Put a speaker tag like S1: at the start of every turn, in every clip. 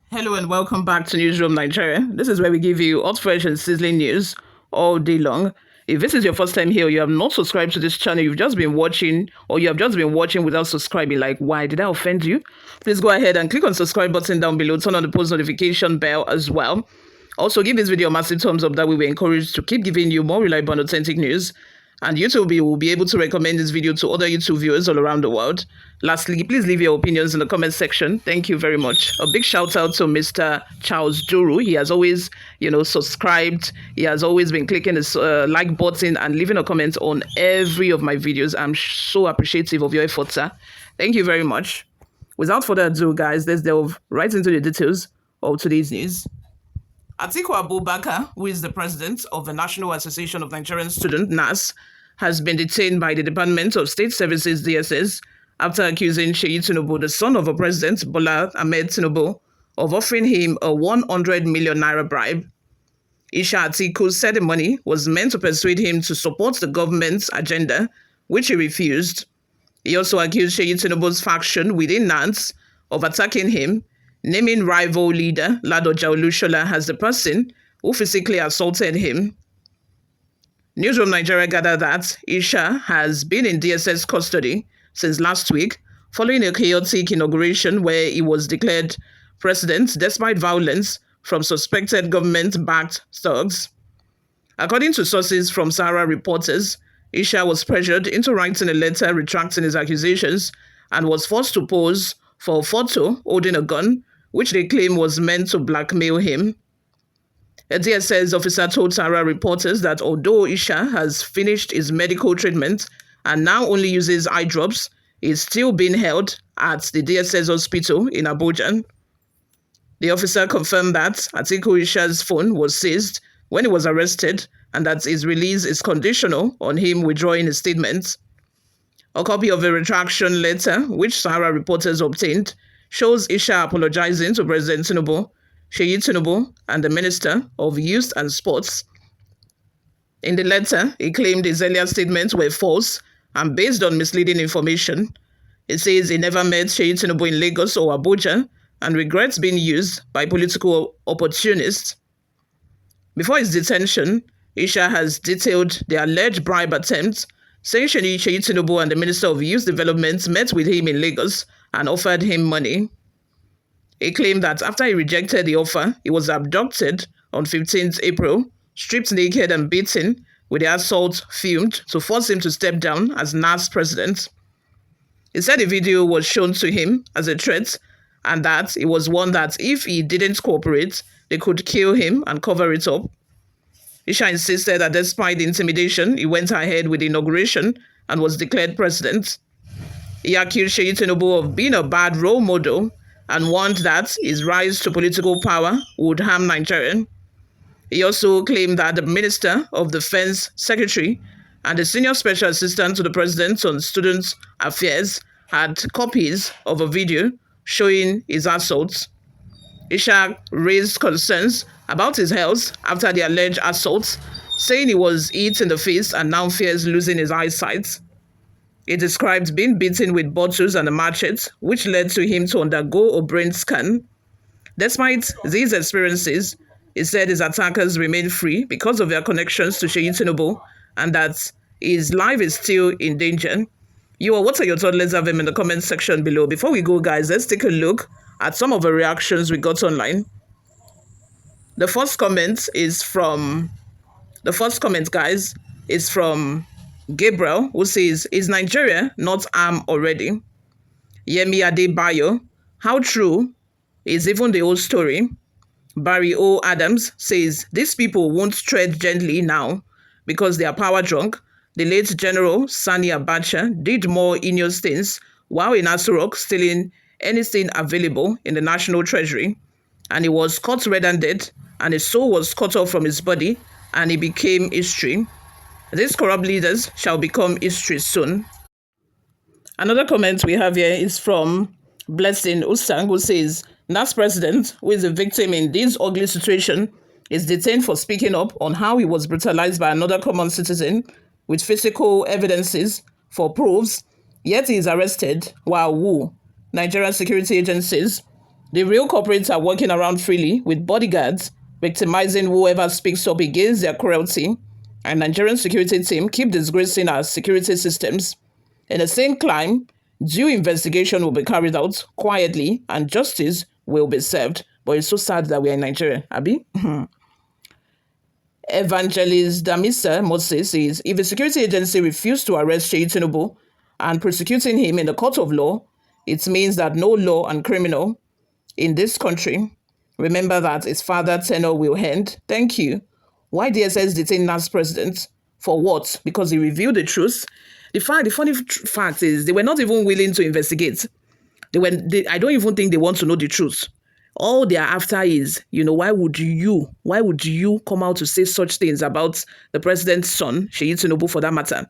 S1: Hello and welcome back to Newsroom Nigeria. This is where we give you hot, fresh and sizzling news all day long. If this is your first time here, you have not subscribed to this channel, you've just been watching or you have just been watching without subscribing, like why did I offend you? Please go ahead and click on the subscribe button down below, turn on the post notification bell as well. Also give this video a massive thumbs up, that we were encouraged to keep giving you more reliable and authentic news. And YouTube will be able to recommend this video to other YouTube viewers all around the world. Lastly, please leave your opinions in the comment section. Thank you very much. A big shout out to Mr. Charles Duru. He has always, subscribed. He has always been clicking his like button and leaving a comment on every of my videos. I'm so appreciative of your efforts, sir. Thank you very much. Without further ado, guys, let's delve right into the details of today's news. Atiku Abubakar, who is the president of the National Association of Nigerian Students, NAS, has been detained by the Department of State Services, DSS, after accusing Seyi Tinubu, the son of a president, Bola Ahmed Tinubu, of offering him a 100 million naira bribe. Isha Atiku said the money was meant to persuade him to support the government's agenda, which he refused. He also accused Seyi Tinubu's faction within NAS of attacking him, naming rival leader Ladoja Olushola as the person who physically assaulted him. Newsroom Nigeria gathered that Isha has been in DSS custody since last week, following a chaotic inauguration where he was declared president despite violence from suspected government-backed thugs. According to sources from Sahara reporters, Isha was pressured into writing a letter retracting his accusations and was forced to pose for a photo holding a gun, which they claim was meant to blackmail him. A DSS officer told Sahara reporters that although Isha has finished his medical treatment and now only uses eye drops, he is still being held at the DSS hospital in Abuja. The officer confirmed that Atiku Isha's phone was seized when he was arrested and that his release is conditional on him withdrawing his statement. A copy of a retraction letter, which Sahara reporters obtained, shows Isha apologizing to President Tinubu, Seyi Tinubu, and the Minister of Youth and Sports. In the letter, he claimed his earlier statements were false and based on misleading information. He says he never met Seyi Tinubu in Lagos or Abuja and regrets being used by political opportunists. Before his detention, Isha has detailed the alleged bribe attempt, saying Seyi Tinubu and the Minister of Youth Development met with him in Lagos and offered him money. He claimed that after he rejected the offer, he was abducted on 15th April, stripped naked and beaten, with the assault filmed to force him to step down as NAS president. He said the video was shown to him as a threat and that it was one that if he didn't cooperate, they could kill him and cover it up. Isha insisted that despite the intimidation, he went ahead with the inauguration and was declared president. He accused Seyi Tinubu of being a bad role model and warned that his rise to political power would harm Nigeria. He also claimed that the Minister of Defense Secretary and the Senior Special Assistant to the President on Student Affairs had copies of a video showing his assaults. Isha raised concerns about his health after the alleged assaults, saying he was hit in the face and now fears losing his eyesight. He described being beaten with bottles and a machete, which led to him to undergo a brain scan. Despite these experiences, he said his attackers remain free because of their connections to Seyi Tinubu and that his life is still in danger. What are your thoughts? Let's have them in the comment section below. Before we go, guys, let's take a look at some of the reactions we got online. The first comment, guys, is from Gabriel, who says, "Is Nigeria not armed already?" Yemi Adebayo, "How true is even the old story?" Barry O. Adams says, "These people won't tread gently now because they are power drunk. The late General Sani Abacha did more heinous things while in Aso Rock stealing anything available in the National Treasury, and he was caught red-handed, and his soul was cut off from his body, and he became history. These corrupt leaders shall become history soon." Another comment we have here is from Blessing Usang, who says, "NAS president, who is a victim in this ugly situation, is detained for speaking up on how he was brutalized by another common citizen with physical evidences for proofs, yet he is arrested while Nigerian security agencies The real culprits are walking around freely with bodyguards, victimizing whoever speaks up against their cruelty, and Nigerian security team keep disgracing our security systems. In the same climb, due investigation will be carried out quietly and justice will be served. But it's so sad that we are in Nigeria, Abi. Evangelist Damisa Moses says if a security agency refused to arrest Seyi Tinubu and prosecuting him in the court of law, it means that no law and criminal in this country. Remember that his father tenure will end. Thank you. Why DSS detained Nans president? For what? Because he revealed the truth. The funny fact is they were not even willing to investigate. I don't even think they want to know the truth. All they are after is, why would you come out to say such things about the president's son, Seyi Tinubu, for that matter?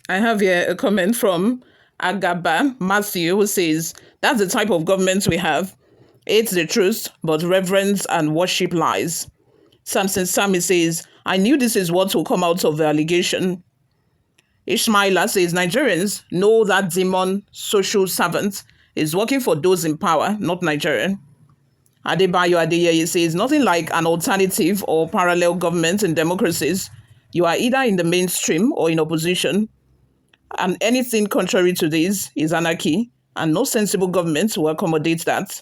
S1: I have here a comment from Agaba Matthew, who says, that's the type of government we have. It's the truth, but reverence and worship lies. Samson Sami says, I knew this is what will come out of the allegation. Ishmaela says, Nigerians know that demon social servant is working for those in power, not Nigerian. Adebayo Adeyeye says, nothing like an alternative or parallel government in democracies. You are either in the mainstream or in opposition. And anything contrary to this is anarchy, and no sensible government will accommodate that.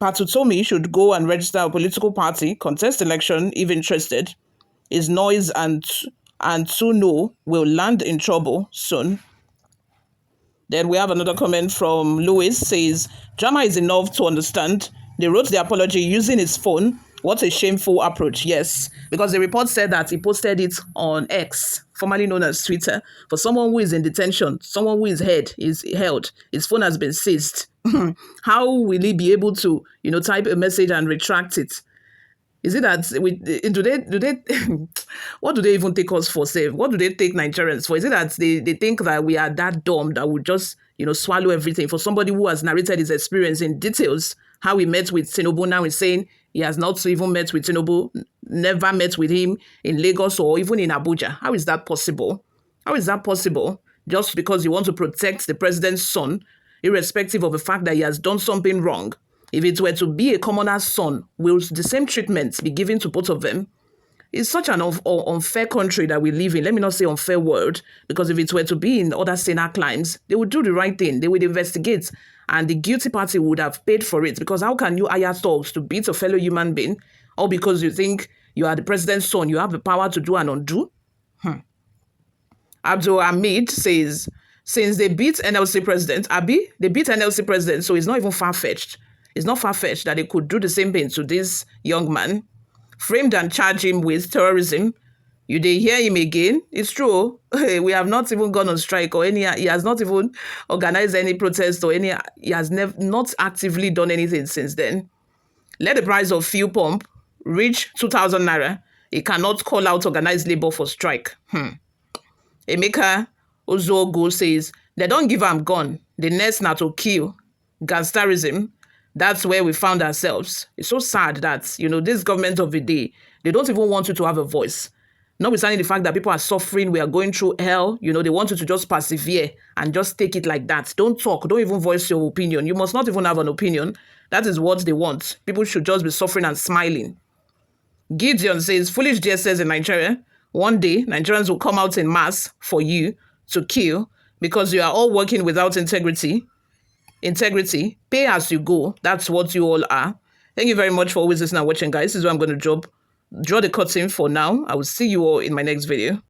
S1: Patutomi should go and register a political party, contest election if interested. His noise and to know will land in trouble soon. Then we have another comment from Louis, says, drama is enough to understand. They wrote the apology using his phone. What a shameful approach. Yes, because the report said that he posted it on X, formerly known as Twitter. For someone who is in detention, someone who is held, his phone has been seized. How will he be able to, type a message and retract it? Is it that do they what do they even take us for safe? What do they take Nigerians for? Is it that they think that we are that dumb that would just, swallow everything? For somebody who has narrated his experience in details, how he met with Tinubu, now he's saying he has not even met with Tinubu, never met with him in Lagos or even in Abuja. How is that possible? How is that possible? Just because you want to protect the president's son, irrespective of the fact that he has done something wrong. If it were to be a commoner's son, will the same treatment be given to both of them? It's such an unfair country that we live in. Let me not say unfair world, because if it were to be in other saner climes, they would do the right thing. They would investigate, and the guilty party would have paid for it. Because how can you hire thugs to beat a fellow human being, all because you think you are the president's son, you have the power to do and undo? Abdul Hamid says, since they beat NLC president, they beat NLC president, so it's not even far-fetched. It's not far-fetched that they could do the same thing to this young man, framed and charge him with terrorism. You dey hear him again? It's true. We have not even gone on strike or any. He has not even organized any protest or any. He has not actively done anything since then. Let the price of fuel pump reach 2,000 naira. He cannot call out organized labor for strike. Emeka Ozogo says, they don't give am gun. The next na to kill. Gangsterism. That's where we found ourselves. It's so sad that, this government of the day, they don't even want you to have a voice. Notwithstanding the fact that people are suffering, we are going through hell, they want you to just persevere and just take it like that. Don't talk. Don't even voice your opinion. You must not even have an opinion. That is what they want. People should just be suffering and smiling. Gideon says, foolish DSS in Nigeria. One day, Nigerians will come out in mass for you to kill because you are all working without integrity. Pay as you go. That's what you all are. Thank you very much for always listening and watching, guys. This is where I'm going to draw the curtain for now. I will see you all in my next video.